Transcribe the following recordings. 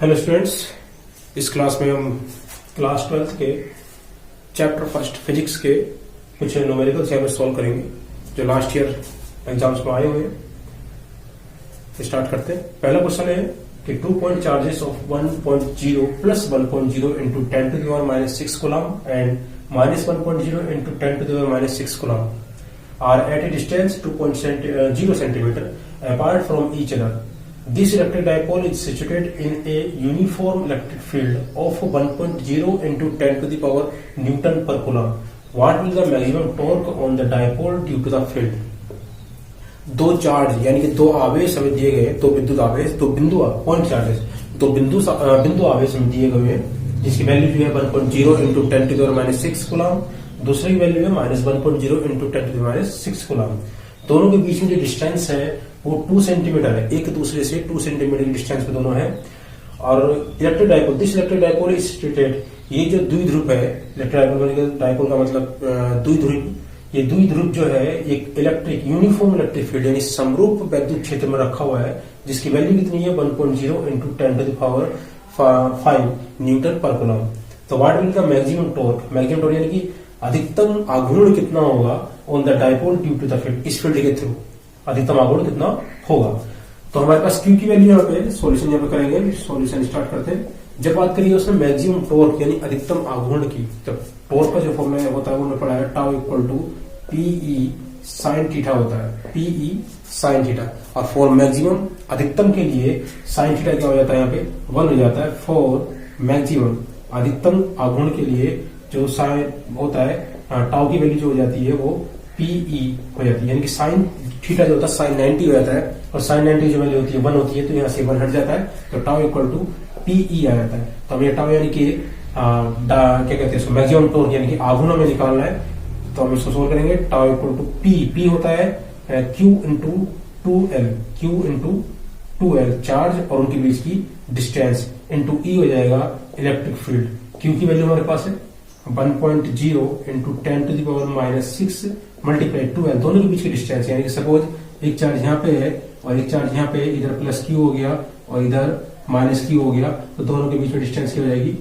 Hello students, इस class में हम क्लास 12 के चैप्टर फर्स्ट फिजिक्स के कुछ न्यूमेरिकल्स यहाँ पे सॉल्व करेंगे जो लास्ट ईयर एग्जाम्स में आए हुए हैं। स्टार्ट करते हैं। पहला क्वेश्चन है कि 2 point charges of 1.0 plus 1.0 into 10 to the power minus 6 coulomb and minus 1.0 into 10 to the power minus 6 coulomb are at a distance 2.0 centimeter apart from each other. This electric dipole is situated in a uniform electric field of 1.0 into 10 to the power Newton per coulomb. What will the maximum torque on the dipole due to the field? दो charge यानी कि दो आवेश हमें दिए गए, दो विद्युत आवेश, दो बिंदु पॉइंट चार्जेस, दो बिंदु आवेश हमें दिए गए हैं जिसकी वैल्यू जो है 1.0 into 10 to the power minus 6 coulomb, दूसरी वैल्यू है minus 1.0 into 10 to the minus 6 coulomb. दोनों के बीच में जो डिस्टेंस है वो 2 सेंटीमीटर है, एक दूसरे से 2 सेंटीमीटर की डिस्टेंस पे दोनों है। और electric dipole, this electric dipole is situated, ये जो द्विध्रुव है, इलेक्ट्रिक डाइपोल का मतलब द्विध्रुव, ये द्विध्रुव जो है एक इलेक्ट्रिक यूनिफॉर्म इलेक्ट्रिक फील्ड यानी समरूप वैद्युत क्षेत्र में रखा हुआ है जिसकी वैल्यू कितनी है 1.0 into 10 to the power 5 newton पर कूलम। तो what will the maximum torque, maximum torque यानी कि अधिकतम आघूर्ण कितना होगा on the dipole due to the field, इस फील्ड के थ्रू अधिकतम आघूर्ण कितना होगा। तो हमारे पास क्यू की वैल्यू यहाँ पे सॉल्यूशन यहाँ पे करेंगे। सॉल्यूशन स्टार्ट करते हैं। जब बात करिए उसमें मैक्सिमम टॉर्क यानी अधिकतम आघूर्ण की, जब टॉर्क का जो फॉर्मूला होता है वो पढ़ा है tau equal to P E sine theta होता है, पीई साइन थीटा। और फॉर मैक्सिमम अधिकतम के लिए साइन थीटा क्या हो जाता है यहाँ पे 1 हो जाता है। फॉर मैक्सिमम अधिकतम आघूर्ण के लिए जो साइन होता है टाउ की वैल्यू जो हो जाती है वो पीई हो जाती है, यानी कि साइन थीटा जो होता है साइन 90 हो जाता है और साइन 90 जो वैल्यू होती है 1 होती है, तो यहाँ से 1 हट जाता है तो टाउ इक्वल टू पीई आ जाता है। तो हमें टाउ यानी कि क्या कहते हैं इसको मैक्सिमम टॉर्क यानी कि आघूर्ण में निकालना है, तो हम इसको सोल्व करेंगे। टाउ इक्वल टू पी होता है Q into 2L, Q into 2L charge और उनके बीच की डिस्टेंस इंटू ई हो जाएगा इलेक्ट्रिक फील्ड। क्यू की वैल्यू हमारे पास है 1.0 into 10 to the power minus 6 multiply 2L, दोनों के बीच की डिस्टेंस यानी कि सपोज एक चार्ज यहाँ पे है और एक चार्ज यहाँ पे, इधर प्लस क्यू हो गया और इधर माइनस क्यू हो गया, तो दोनों के बीच में डिस्टेंस क्या हो जाएगी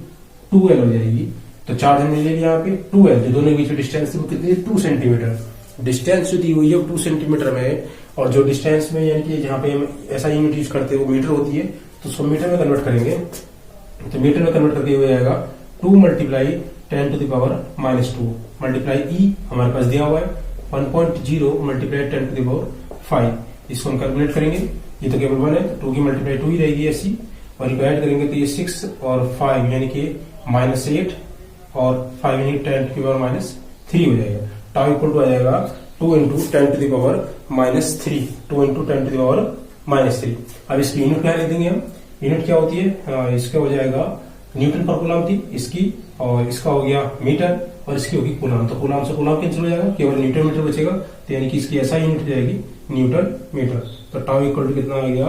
2L हो जाएगी। तो चार्ज हमने ले लिया यहाँ पे 2L, जो दोनों के बीच में डिस्टेंस वो कितनी है 2 सेंटीमीटर। डिस्टेंस जो दी हुई है 2 सेंटीमीटर में, और जो डिस्टेंस में यानी कि जहाँ पे हम ऐसा यूनिट यूज करते हैं वो मीटर होती है, तो उसको मीटर में कन्वर्ट करेंगे। तो मीटर में कन्वर्ट करके हो जाएगा 2 multiply 10 to the power minus 2 multiply e हमारे पास दिया हुआ है 1.0 मल्टीप्लाई 10 टू द पावर 5। इसको हम कैलकुलेट करेंगे, ये तो केवल 1 है तो 2 की मल्टीप्लाई 2 ही रहेगी ऐसी, और इसको ऐड करेंगे तो ये 6 और 5 यानी कि माइनस 8 और 5 यानी 10 टू द पावर माइनस 3 हो जाएगा। टाउ इक्वल टू आ जाएगा 2 into 10 to the power minus 3, 2 into 10 to the power minus 3। अब इसकी यूनिट क्या लिख देंगे हम, यूनिट क्या होती है, इसका हो जाएगा न्यूटन पर कूलम थी इसकी, और इसका हो गया मीटर और इसकी होगी कूलम। तो कूलम से कूलम कैंसिल हो जाएगा, केवल न्यूटन मीटर बचेगा, तो यानी कि इसकी ऐसा यूनिट हो जाएगी न्यूटन मीटर। तो टाउ इक्वल टू कितना आ गया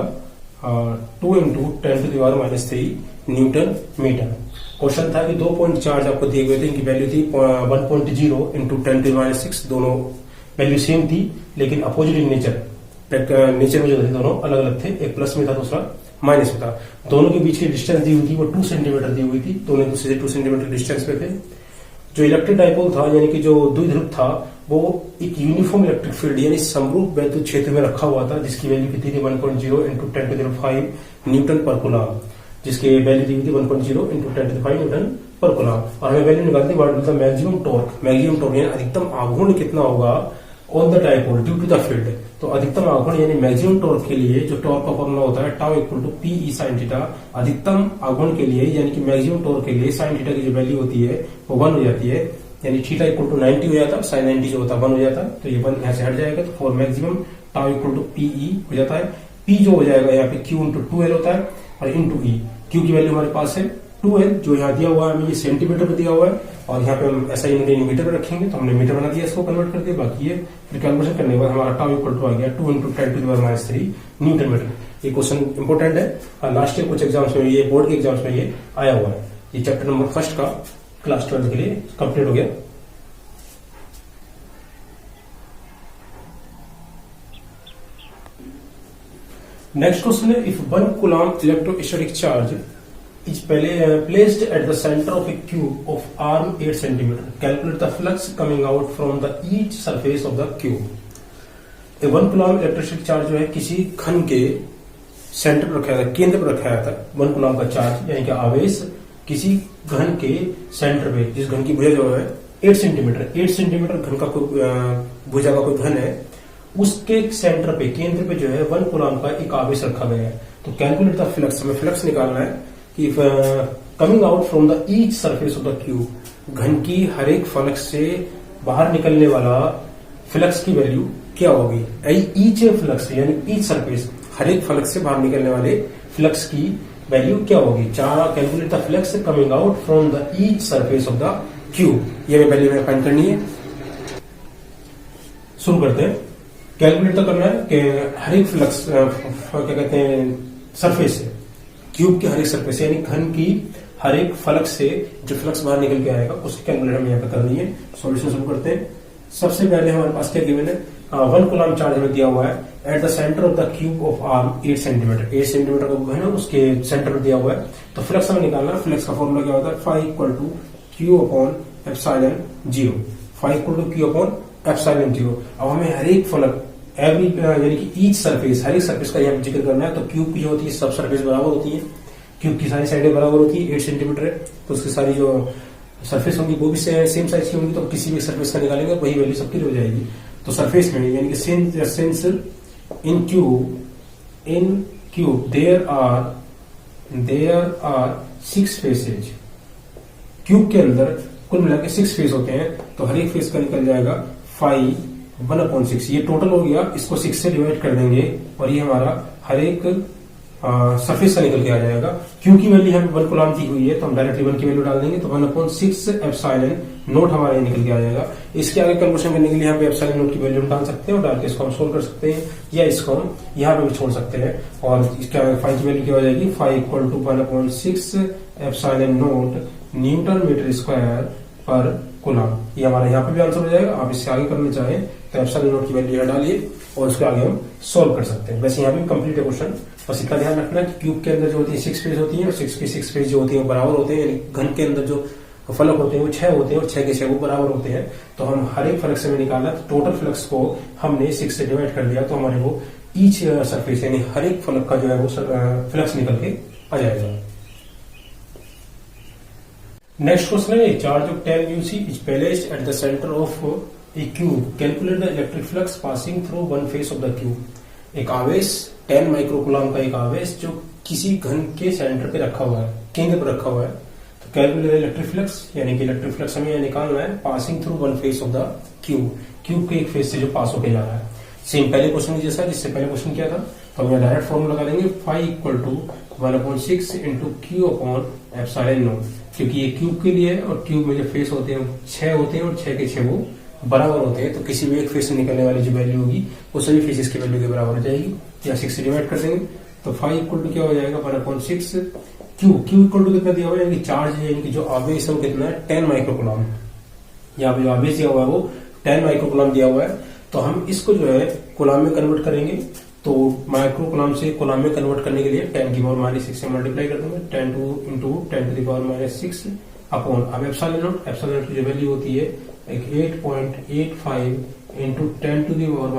2 into 10 to the power minus 3 newton metre. Question था कि 2 पॉइंट चार्ज आपको दिए गए थे, इनकी वैल्यू थी 1.0 इंटू 10 टू द माइनस 6, दोनों वैल्यू सेम थी लेकिन अपोजिट इन नेचर में जो थे दोनों अलग अलग थे, एक प्लस में था दूसरा माइनस में था। दोनों के बीच की डिस्टेंस दी हुई थी वो 2 सेंटीमीटर दी हुई थी, दोनों दूसरे से 2 सेंटीमीटर डिस्टेंस पे थे। जो इलेक्ट्रिक डाइपोल था यानी कि जो द्विध्रुव था वो एक यूनिफॉर्म इलेक्ट्रिक फील्ड यानी समरूप वैद्युत क्षेत्र में रखा हुआ था जिसकी वैल्यू कितनी थी 1.0 इंटू 10 टू द 5 न्यूटन पर कूलम, जिसकी वैल्यू दी हुई थी 1.0 इंटू 10 टू द 5 न्यूटन पर कूलम। और हमें वैल्यू निकालते हैं मैक्सिमम टॉर्क, मैक्सिमम टॉर्क यानी अधिकतम आघूर्ण कितना होगा on the dipole due to the field. तो अधिकतम आघूर्ण यानी मैक्सिमम टॉर्क के लिए जो टॉर्क का फॉर्मूला होता है tau equal to P E sine theta, अधिकतम आघूर्ण के लिए यानी कि मैक्सिमम टॉर्क के लिए साइन थीटा की जो वैल्यू होती है वो 1 हो जाती है, यानी थीटा इक्वल टू 90 हो जाता है, साइन 90 जो होता है 1 हो जाता है, तो ये 1 यहाँ से हट जाएगा। तो for maximum tau equal to P E हो जाता है, पी जो हो जाएगा यहाँ पे क्यू इंटू 2L होता है और इंटू ई। क्यू की वैल्यू हमारे पास है 2L जो यहाँ दिया हुआ है हमें, ये सेंटीमीटर में दिया हुआ है और यहाँ पे हम ऐसा यूनिट मीटर में रखेंगे, तो हमने मीटर बना दिया, इसको कन्वर्ट कर दिया। बाकी ये फिर कैलकुलेशन करने के बाद हमारा टाउ इक्वल टू आ गया 2 into 10 to the power minus 3 newton metre. ये क्वेश्चन इंपोर्टेंट है, लास्ट ईयर कुछ एग्जाम्स में, ये बोर्ड के एग्जाम्स में ये आया हुआ है। ये चैप्टर नंबर फर्स्ट का क्लास 12 के लिए कंप्लीट हो गया। नेक्स्ट क्वेश्चन है, if 1 coulomb electrostatic charge is placed at the center of a cube of arm 8 centimeter. Calculate the flux coming out from the each surface of the cube. A 1 coulomb electric charge जो है किसी घन के centre पर रखा था, केंद्र पर रखा था 1 कूलम का चार्ज यानी कि आवेश किसी घन के सेंटर पे, जिस घन की भुजा जो है 8 सेंटीमीटर घन का कोई भुजा का कोई घन है, उसके सेंटर पे, केंद्र पे जो है 1 कूलम का एक आवेश रखा गया है. तो कैलकुलेट द फ्लक्स, हमें फ्लक्स निकालना है कि coming out from the each surface of the cube, घन की हर एक फलक से बाहर निकलने वाला फ्लक्स की वैल्यू क्या होगी. ईच फ्लक्स यानी ईच सरफेस, हर एक फलक से बाहर निकलने वाले फ्लक्स की वैल्यू क्या होगी. Calculate the flux coming out from the each surface of the cube, ये वैल्यू हमें फाइंड करनी है. शुरू करते हैं. कैलकुलेट तो करना है कि हर एक फ्लक्स क्या कहते हैं सरफेस से, क्यूब की हर एक सरफेस यानी घन की हर एक फलक से जो फ्लक्स बाहर निकल के आएगा उसकी कैलकुलेट हमें यहाँ पे करनी है. सॉल्यूशन शुरू करते हैं. सबसे पहले हमारे पास क्या गिवन है, 1 कूलम चार्ज हमें दिया हुआ है at the centre of the cube of arm 8 centimetre का घन है, उसके सेंटर पर दिया हुआ है. तो फ्लक्स हमें निकालना है. फ्लक्स का फॉर्मूला क्या होता है, phi equal to Q upon epsilon 0. Phi equal to Q upon epsilon 0. अब हमें हर एक फलक एवरी यानी कि ईच सरफेस, हर एक सरफेस का यहाँ जिक्र करना है. तो क्यूब की जो होती है सब सरफेस बराबर होती है, क्यूब की सारी साइडें बराबर होती है. 8 सेंटीमीटर है तो उसकी सारी जो सरफेस होंगी वो भी सेम साइज की होंगी. तो किसी भी सरफेस का निकालेंगे वही वैल्यू सबकी हो जाएगी. तो सरफेस में यानी कि since in cube there are 6 faces, cube के अंदर कुल मिलाकर 6 फेस होते हैं. तो हर एक फेस का निकल जाएगा 1/6. ये टोटल हो गया, इसको 6 से डिवाइड कर देंगे और ये हमारा हर एक सरफेस का निकल के आ जाएगा. क्योंकि वैल्यू हमें 1 कूलम दी हुई है तो हम डायरेक्टली 1 की वैल्यू डाल देंगे. तो 1/6 एप्सिलॉन नोट हमारा निकल के आ जाएगा. इसके आगे कैलकुलेशन करने के लिए यहाँ पे एप्सिलॉन नोट की वैल्यू डाल सकते हैं और डाल के इसको हम सोल्व कर सकते हैं, या इसको हम यहाँ पे भी छोड़ सकते हैं. और इसके आगे फाई की वैल्यू क्या हो जाएगी, phi equal to 1/6 epsilon naught newton metre square पर कूलम. ये हमारा यहाँ पे भी आंसर हो जाएगा. आप इससे आगे करना चाहें तो एप्सिलॉन नोट की वैल्यू यहाँ डालिए और उसके आगे हम सोल्व कर सकते हैं. वैसे यहाँ पे कंप्लीट है क्वेश्चन. बस इतना ध्यान रखना कि क्यूब के अंदर जो होती है 6 फेज होती है और 6 की 6 फेज जो होती है बराबर होते हैं. यानी घन के अंदर जो फलक होते हैं वो 6 होते हैं और 6 के 6 वो बराबर होते हैं. तो हम हर एक फलक से में निकाला तो टोटल फ्लक्स को हमने 6 से डिवाइड कर दिया तो हमारे वो ईच सरफेस यानी हर एक फलक का जो है वो फ्लक्स निकल के आ जाएगा. नेक्स्ट क्वेश्चन है, charge of 10 UC is placed at the centre of A cube. Calculate the electric flux passing through one face of the cube. एक आवेश 10 माइक्रोकूलम का एक आवेश जो किसी घन के सेंटर पे रखा हुआ है, केंद्र पर रखा हुआ है. तो कैलकुलेट इलेक्ट्रिक फ्लक्स यानी कि इलेक्ट्रिक फ्लक्स हमें निकालना है passing through one face of the cube. Cube के एक फेस से जो पास होके जा रहा है. सेम पहले क्वेश्चन जैसा जिससे पहले क्वेश्चन किया था. तो हम डायरेक्ट फॉर्मूला लगा लेंगे, phi equal to 1/6 into Q upon epsilon naught. क्योंकि ये क्यूब के लिए है और क्यूब में जो फेस होते हैं 6 होते हैं और 6 के 6 वो बराबर होते हैं. तो किसी भी एक फेस से निकलने वाली जो वैल्यू होगी वो सभी फेसेस की वैल्यू के बराबर हो जाएगी. या 6 से डिवाइड कर देंगे तो फाई इक्वल टू क्या हो जाएगा 1/6 क्यू इक्वल टू कितना दिया हुआ है यानी कि चार्ज यानी कि जो आवेश है वो कितना है 10 माइक्रोकूलम. यहाँ पे जो आवेश दिया हुआ है वो 10 माइक्रोकूलम दिया हुआ है. तो हम इसको जो है कूलम में कन्वर्ट करेंगे. तो माइक्रोकूलम से कूलम में कन्वर्ट करने के लिए 10 की पावर -6 से मल्टीप्लाई कर देंगे. 10 into 10 to the power -6 upon अब एप्सिलॉन नोट की जो वैल्यू होती है 8.85 इंटू 10 टू द पावर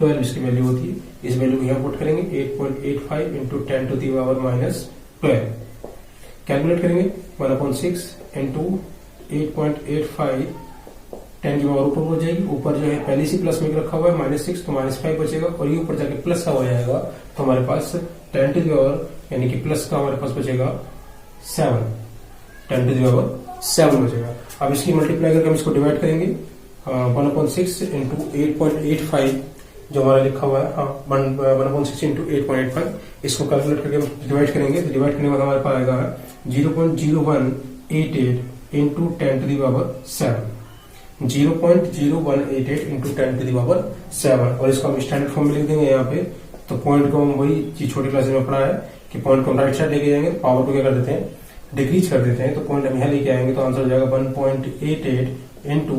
-12 इसकी वैल्यू होती है. इस वैल्यू को यहाँ पुट करेंगे 8.85 into 10 to the power -12. Calculate करेंगे 1/6 इंटू 8.85 10 की पावर ऊपर हो जाएगी. ऊपर जो है पहले से प्लस में रखा हुआ है -6 तो -5 बचेगा और ये ऊपर जाके प्लस का हो जाएगा. तो हमारे पास 10 टू द पावर यानी कि प्लस का हमारे पास बचेगा 7. 10 टू द पावर 7 बचेगा. अब इसकी मल्टीप्लाई करके हम इसको डिवाइड करेंगे 1/6 इंटू 8.85 जो हमारा लिखा हुआ है 1/6 इंटू 8.85. इसको कैलकुलेट करके हम डिवाइड करेंगे. तो डिवाइड करने के बाद हमारे पास आएगा 0.0188 into 10 to the power 7. 0.0188 into 10 to the power 7. और इसको हम स्टैंडर्ड फॉर्म में लिख देंगे यहाँ पे. तो पॉइंट को हम वही चीज छोटी क्लास में पढ़ा है कि पॉइंट को हम राइट साइड लेके जाएंगे, पावर को क्या कर देते हैं डिक्रीज कर देते हैं. तो पॉइंट हम यहाँ लेके आएंगे तो आंसर हो जाएगा 1.88 into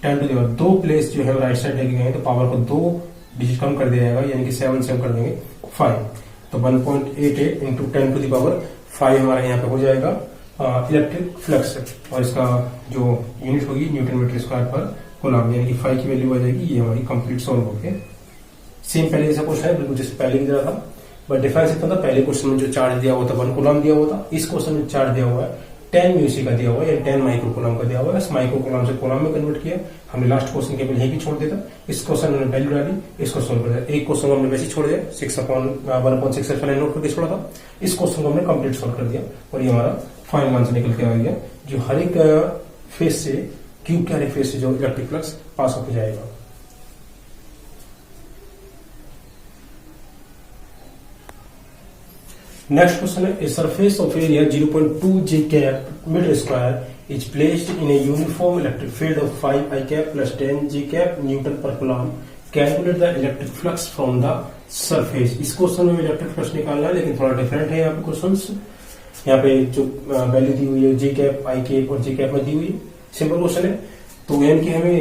10 to the power 2 place जो है राइट साइड लेके गए तो पावर को 2 डिजिट कम कर दिया जाएगा यानी कि 7 से हम कर देंगे 5. तो 1.88 into 10 to the power phi हमारा यहाँ पे हो जाएगा इलेक्ट्रिक फ्लक्स, और इसका जो यूनिट होगी न्यूटन मीटर स्क्वायर पर कूलम, यानी कि फाई की वैल्यू आ जाएगी। ये हमारी कंप्लीट सॉल्व हो गई। सेम पहले जैसा क्वेश्चन है, बिल्कुल जैसे पहले की तरह था, बट डिफरेंस इतना था, पहले क्वेश्चन में जो चार्ज दिया हुआ था 1 कूलम दिया हुआ था, इस क्वेश्चन में चार्ज दिया हुआ है 10 म्यूसी का दिया हुआ है, या 10 माइक्रो कूलम का दिया हुआ है। इस माइक्रो कूलम से कूलम में कन्वर्ट किया हमने। लास्ट क्वेश्चन केवल यही छोड़ देता, इस क्वेश्चन में वैल्यू डाली, इसको सोल्व कर दिया। एक क्वेश्चन को हमने वैसे छोड़ दिया, 1/6 नोट करके छोड़ा था, इस क्वेश्चन को हमने कंप्लीट सोल्व कर दिया, और ये हमारा फाइनल आंसर निकल के आ गया, जो हर एक फेस से, क्यूब के हर एक फेस से जो इलेक्ट्रिक फ्लक्स पास होकर जाएगा। नेक्स्ट क्वेश्चन है, a surface of area 0.2 j cap metre square is placed in a uniform electric field of 5 I cap plus 10 j cap newton पर coulomb, calculate the electric flux from the surface. इस question में electric flux निकालना है, लेकिन थोड़ा different है यहाँ पे क्वेश्चंस। यहाँ पे जो वैल्यू दी हुई है j cap, I cap और j cap में दी हुई है, सिंपल क्वेश्चन है। तो यानी कि हमें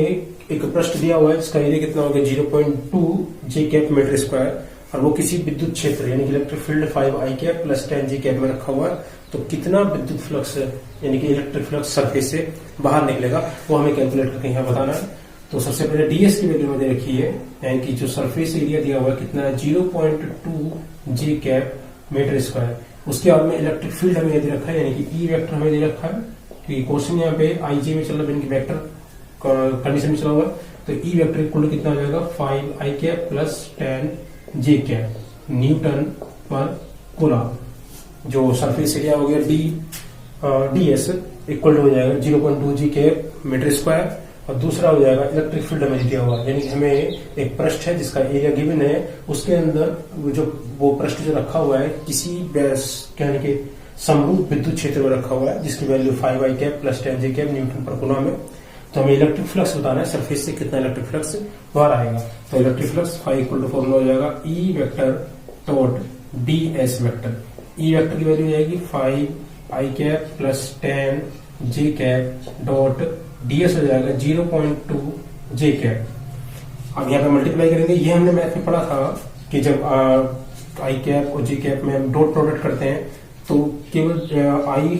एक पृष्ठ दिया हुआ है जिसका एरिया कितना होगा 0.2 j cap मीटर स्क्वायर, और वो किसी विद्युत क्षेत्र यानी कि electric field 5 I cap plus 10 j cap में रखा हुआ है। तो कितना विद्युत फ्लक्स यानी कि इलेक्ट्रिक फ्लक्स सरफेस से बाहर निकलेगा, वो हमें कैलकुलेट करके यहाँ बताना है। तो सबसे पहले ds की वैल्यू में रखी है, यानी कि जो सरफेस एरिया दिया हुआ है कितना है 0.2 j cap मीटर स्क्वायर। उसके बाद में इलेक्ट्रिक फील्ड हमें दे रखा है, यानी कि ई वेक्टर हमें दे रखा है, क्योंकि क्वेश्चन यहाँ पे IG में चल रहा है, यानी कि वेक्टर कंडीशन में चला हुआ है। तो ई वेक्टर इक्वल कितना हो जाएगा 5 I cap plus 10 j cap newton पर कूलम। जो सरफेस एरिया हो गया ds इक्वल हो जाएगा 0.2 j cap मीटर स्क्वायर, और दूसरा हो जाएगा इलेक्ट्रिक फील्ड हमें दिया हुआ है, यानी कि हमें एक पृष्ठ है जिसका एरिया गिवन है, उसके अंदर वो पृष्ठ जो रखा हुआ है किसी यानी कि समरूप विद्युत क्षेत्र में रखा हुआ है, जिसकी value 5 I cap plus 10 j cap newton पर कूलम है। तो हमें इलेक्ट्रिक फ्लक्स बताना है, सरफेस से कितना इलेक्ट्रिक फ्लक्स बाहर आएगा। तो electric flux phi equal to formula हो जाएगा E vector dot ds vector. E vector की वैल्यू हो जाएगी 5 I cap plus 10 j cap dot ds हो जाएगा 0.2 j cap। अब यहाँ पे मल्टीप्लाई करेंगे, ये हमने मैथ में पढ़ा था कि जब I cap और j cap में हम डॉट प्रोडक्ट करते हैं तो केवल I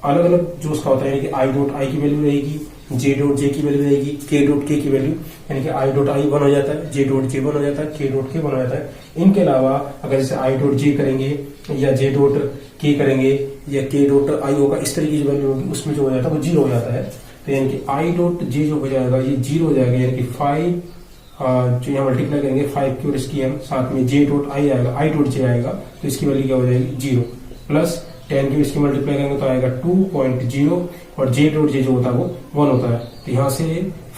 अलग अलग जो उसका होता है, यानी कि I डॉट I की वैल्यू रहेगी, j डॉट j की वैल्यू रहेगी, k डॉट k की वैल्यू, यानी कि I डॉट I 1 हो जाता है, j डॉट j 1 हो जाता है, k डॉट k 1 हो जाता है। इनके अलावा अगर जैसे I डॉट j करेंगे या j डॉट k करेंगे या k डॉट I होगा, इस तरीके की वैल्यू होगी, उसमें जो हो जाता है वो 0 हो जाता है। तो यानी कि I डॉट j जो हो जाएगा ये 0 हो जाएगा, यानी कि 5 जो यहाँ मल्टीप्लाई करेंगे 5 की और इसकी हम साथ में j डॉट I आएगा, I डॉट j आएगा, तो इसकी वैल्यू क्या हो जाएगी 0, प्लस 10 की इसकी मल्टीप्लाई करेंगे तो आएगा 2.0, और j डॉट j जो होता है वो 1 होता है। तो यहाँ से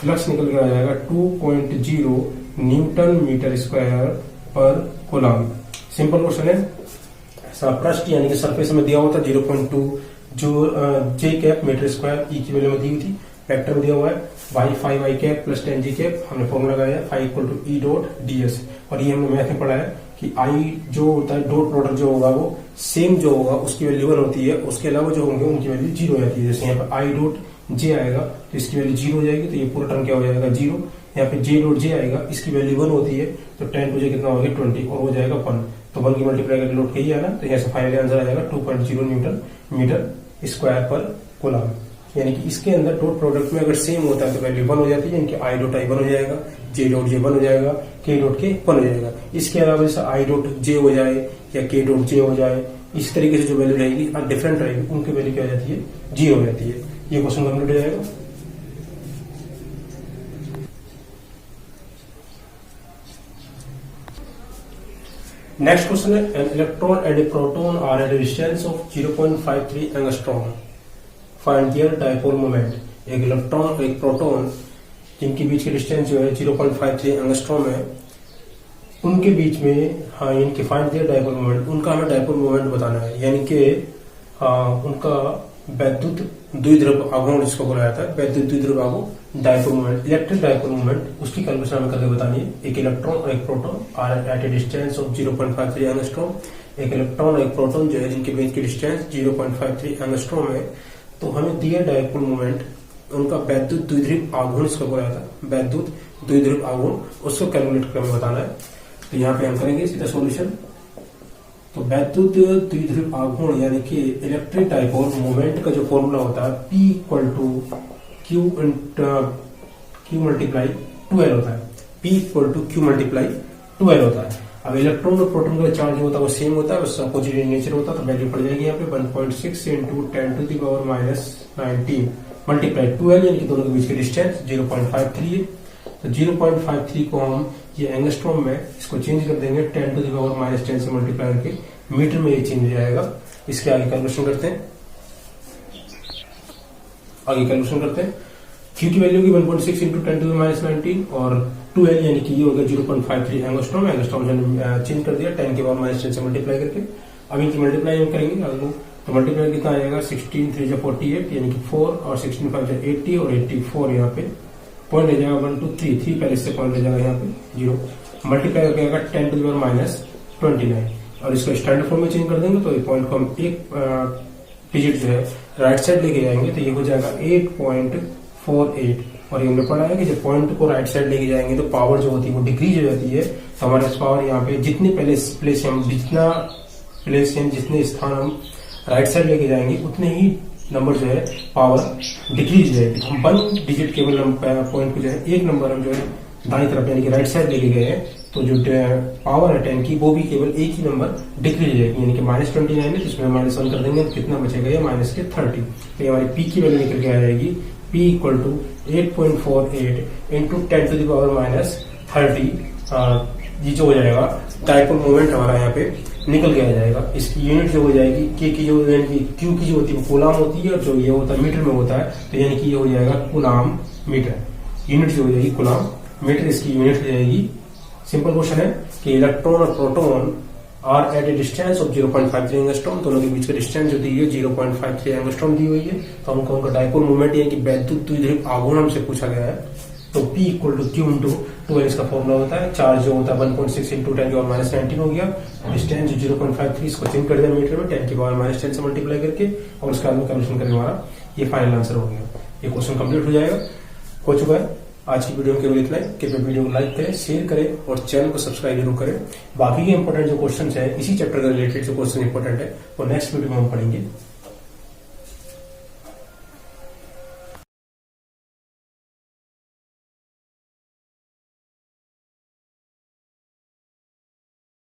फ्लक्स निकल कर आ जाएगा 2.0 न्यूटन मीटर स्क्वायर पर कूलम। सिंपल क्वेश्चन है। पृष्ठ यानी कि सरफेस में दिया हुआ था 0.2 जो j cap मीटर स्क्वायर ई की वैल्यू में दी हुई थी, वेक्टर में दिया हुआ है 5 I cap plus 10 j cap, हमने फॉर्मूला लगाया 5 equal to E dot ds, और ये हमने मैथ में पढ़ा है कि I जो होता है डॉट प्रोडक्ट जो होगा वो सेम जो होगा उसकी वैल्यू 1 होती है, उसके अलावा जो होंगे उनकी वैल्यू 0 हो जाती है। जैसे यहाँ पर I डॉट j आएगा तो इसकी वैल्यू 0 हो जाएगी, तो ये पूरा टर्म क्या हो जाएगा 0। यहाँ पे j डॉट j आएगा, इसकी वैल्यू 1 होती है, तो 10 टू j कितना हो गया 20, और हो जाएगा 1, तो 1 की मल्टीप्लाई करके लोड यही आना, तो यहाँ से फाइनल आंसर आ जाएगा 2.0 न्यूटन मीटर स्क्वायर पर कूलम। यानी कि इसके अंदर डॉट प्रोडक्ट में अगर सेम होता है तो वैल्यू 1 हो जाती है, यानी कि I डॉट I 1 हो जाएगा, j डॉट j 1 हो जाएगा, k डॉट k 1 हो जाएगा। इसके अलावा जैसे I डॉट j हो जाए या k डॉट j हो जाए, इस तरीके से जो वैल्यू रहेगी डिफरेंट रहेगी, उनकी वैल्यू क्या हो जाती है 0 हो जाती है। ये क्वेश्चन कंप्लीट हो जाएगा। नेक्स्ट क्वेश्चन है, an electron and a proton are at a distance of 0.53 angstrom, find their dipole moment. एक इलेक्ट्रॉन और एक प्रोटॉन जिनके बीच की डिस्टेंस जो है 0.53 एंगस्ट्रॉम है, उनके बीच में इनके फाइंड देयर डायपोल मोमेंट, उनका हमें डायपोल मोमेंट बताना है, यानी कि उनका वैद्युत द्विध्रुव आघूर्ण जिसको बोला जाता है, वैद्युत द्विध्रुव आघूर्ण dipole moment, electric dipole moment, उसकी कैलकुलेशन हमें करके बतानी है। एक इलेक्ट्रॉन और एक proton are at a distance of 0.53 angstrom, एक इलेक्ट्रॉन और एक प्रोटॉन जो है जिनके बीच की डिस्टेंस 0.53 एंगस्ट्रॉम है, तो हमें दिया डायपोल मोमेंट उनका वैद्युत द्विध्रुव आघूर्ण इसको बोला जाता है, वैद्युत द्विध्रुव आघूर्ण, उसको कैलकुलेट करके हमें बताना है। तो यहाँ पे हम करेंगे सीधा सॉल्यूशन। तो वैद्युत द्विध्रुव आघूर्ण यानी कि इलेक्ट्रिक डाइपोल मोमेंट का जो फॉर्मूला होता है P equal to Q multiply 12 होता है। P equal to Q multiply 12 होता है। अब इलेक्ट्रॉन और प्रोटॉन का चार्ज होता है वो सेम होता है, उसका अपोजिट नेचर होता है, तो वैल्यू पड़ जाएगी यहाँ पे 1.6 into 10 to the power -19 multiply 12 यानी कि दोनों के बीच की डिस्टेंस 0.53 है। तो 0.53 को हम ये एंगस्ट्रॉम में इसको चेंज कर देंगे 10 टू द पावर -10 से मल्टीप्लाई करके मीटर में ये चेंज हो जाएगा। इसके आगे कैलकुलेशन करते हैं, Q की वैल्यू की 1.6 इंटू 10 टू द -19 और 12 यानी कि ये होगा 0.53 एंगस्ट्रॉम से चेंज कर दिया 10 के पावर -10 से मल्टीप्लाई करके। अब इनकी मल्टीप्लाई हम करेंगे आगे, तो मल्टीप्लाई कितना आएगा 16 3 48 यानी कि 4 और 16 5 80 और 84 यहाँ पे पॉइंट ले जाएगा 1 2 3 पहले से पॉइंट ले जाएगा यहाँ पे 0 मल्टीप्लाई करके आएगा 10 टू द पावर -29 और इसको स्टैंडर्ड फॉर्म में चेंज कर देंगे तो ये पॉइंट को हम एक डिजिट जो है राइट साइड लेके जाएंगे तो ये हो जाएगा 8.48 और ये हमने पढ़ा है कि जब पॉइंट को राइट साइड लेके जाएंगे तो पावर जो होती है वो डिक्रीज हो जाती है। तो हमारे पास पावर यहाँ पे जितने जितने स्थान हम राइट साइड लेके जाएंगे उतने ही नंबर जो है पावर डिक्रीज हो जाएगी। हम 1 डिजिट केवल पॉइंट को जो है एक नंबर हम जो है दाई तरफ यानी कि राइट साइड लेके गए हैं तो जो पावर है 10 की वो भी केवल एक ही नंबर डिक्रीज हो जाएगी यानी कि -29 है तो इसमें -1 कर देंगे तो कितना बचेगा ये -30। तो हमारी P की वैल्यू निकल के आ जाएगी P equal to 8.48 into 10 to the power -30। ये जो हो जाएगा डाइपोल मोमेंट हमारा यहाँ पे निकल के आ जाएगा। इसकी यूनिट जो हो जाएगी K की जो यानी कि Q की जो होती है वो कूलाम होती है और जो ये होता है मीटर में होता है तो यानी कि ये हो जाएगा कूलाम मीटर। यूनिट जो हो जाएगी कूलाम मीटर, इसकी यूनिट हो जाएगी। सिंपल क्वेश्चन है कि इलेक्ट्रॉन और proton are at a distance of 0.53 angstrom, दोनों के बीच का डिस्टेंस जो दी है 0.53 एंगस्ट्रॉम दी हुई है। तो हमको उनका डाइपोल मोमेंट यानी कि वैद्युत द्विध्रुव आघूर्ण हमसे पूछा गया है। तो P equal to Q into 12 इसका फॉर्मूला होता है। चार्ज जो होता है 1.6 इंटू 10 के पावर -19 हो गया, डिस्टेंस 0.53 इसको चेंज कर दिया मीटर में 10 के पावर -10 से मल्टीप्लाई करके और उसके बाद में कैलकुलेशन करके हमारा ये फाइनल आंसर हो गया। ये क्वेश्चन कंप्लीट हो जाएगा, हो चुका है। आज की वीडियो में केवल इतना है। कृपया वीडियो को लाइक करें, शेयर करें और चैनल को सब्सक्राइब जरूर करें। बाकी के इंपॉर्टेंट जो क्वेश्चन है इसी चैप्टर के रिलेटेड जो क्वेश्चन इंपॉर्टेंट है वो नेक्स्ट वीडियो में हम पढ़ेंगे।